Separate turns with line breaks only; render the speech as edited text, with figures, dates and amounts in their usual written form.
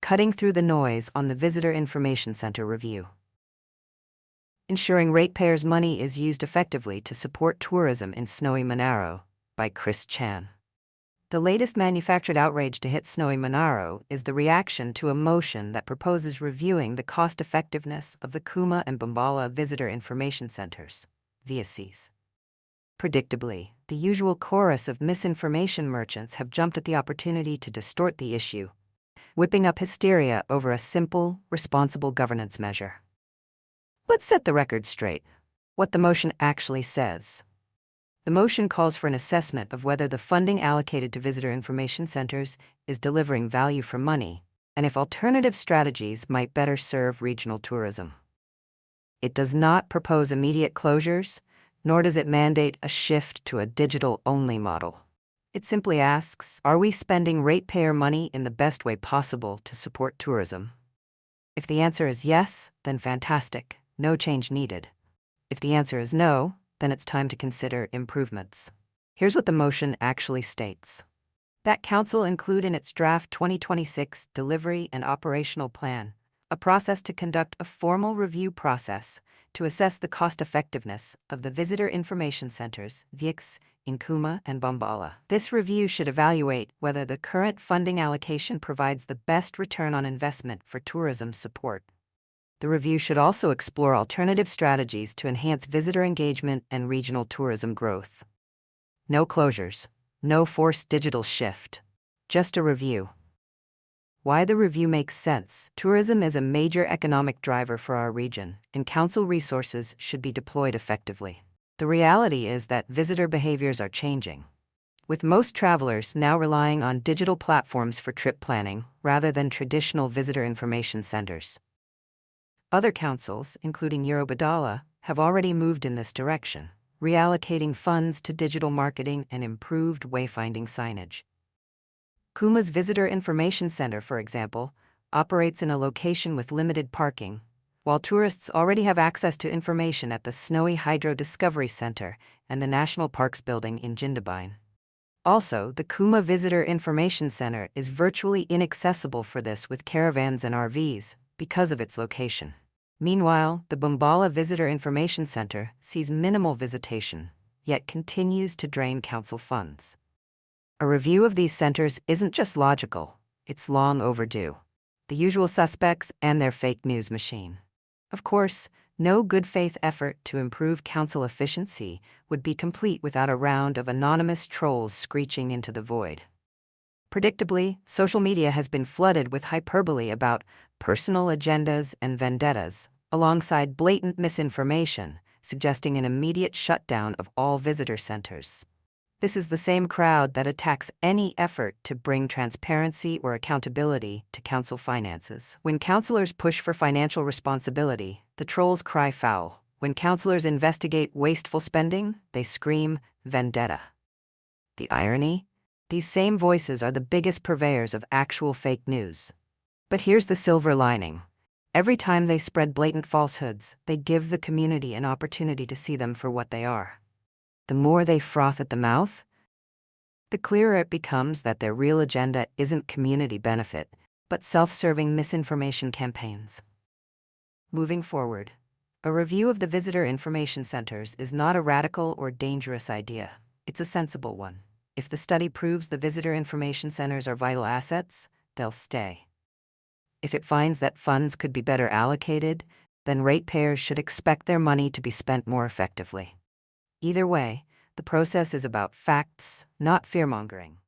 cutting through the noise on the Visitor Information Center review. Ensuring ratepayers' money is used effectively to support tourism in Snowy Monaro, by Chris Chan. The latest manufactured outrage to hit Snowy Monaro is the reaction to a motion that proposes reviewing the cost-effectiveness of the Cooma and Bombala Visitor Information Centers, VICs. Predictably, the usual chorus of misinformation merchants have jumped at the opportunity to distort the issue, whipping up hysteria over a simple, responsible governance measure. Let's set the record straight. What the motion actually says. The motion calls for an assessment of whether the funding allocated to visitor information centers is delivering value for money, and if alternative strategies might better serve regional tourism. It does not propose immediate closures, nor does it mandate a shift to a digital-only model. It simply asks, are we spending ratepayer money in the best way possible to support tourism? If the answer is yes, then fantastic, no change needed. If the answer is no, then it's time to consider improvements. Here's what the motion actually states. That Council include in its draft 2026 Delivery and Operational Plan a process to conduct a formal review process to assess the cost-effectiveness of the Visitor Information Centers, VICs, in Cooma and Bombala. This review should evaluate whether the current funding allocation provides the best return on investment for tourism support. The review should also explore alternative strategies to enhance visitor engagement and regional tourism growth. No closures, no forced digital shift, just a review. Why the review makes sense. Tourism is a major economic driver for our region, and council resources should be deployed effectively. The reality is that visitor behaviors are changing, with most travelers now relying on digital platforms for trip planning rather than traditional visitor information centers. Other councils, including Eurobadala, have already moved in this direction, reallocating funds to digital marketing and improved wayfinding signage. Cooma's Visitor Information Center, for example, operates in a location with limited parking, while tourists already have access to information at the Snowy Hydro Discovery Center and the National Parks Building in Jindabyne. Also, the Cooma Visitor Information Center is virtually inaccessible for this with caravans and RVs, because of its location. Meanwhile, the Bombala Visitor Information Center sees minimal visitation, yet continues to drain council funds. A review of these centers isn't just logical, it's long overdue. The usual suspects and their fake news machine. Of course, no good faith effort to improve council efficiency would be complete without a round of anonymous trolls screeching into the void. Predictably, social media has been flooded with hyperbole about personal agendas and vendettas, alongside blatant misinformation, suggesting an immediate shutdown of all visitor centers. This is the same crowd that attacks any effort to bring transparency or accountability to council finances. When councillors push for financial responsibility, the trolls cry foul. When councillors investigate wasteful spending, they scream vendetta. The irony? These same voices are the biggest purveyors of actual fake news. But here's the silver lining. Every time they spread blatant falsehoods, they give the community an opportunity to see them for what they are. The more they froth at the mouth, the clearer it becomes that their real agenda isn't community benefit, but self-serving misinformation campaigns. Moving forward, a review of the visitor information centers is not a radical or dangerous idea. It's a sensible one. If the study proves the visitor information centers are vital assets, they'll stay. If it finds that funds could be better allocated, then ratepayers should expect their money to be spent more effectively. Either way, the process is about facts, not fear-mongering.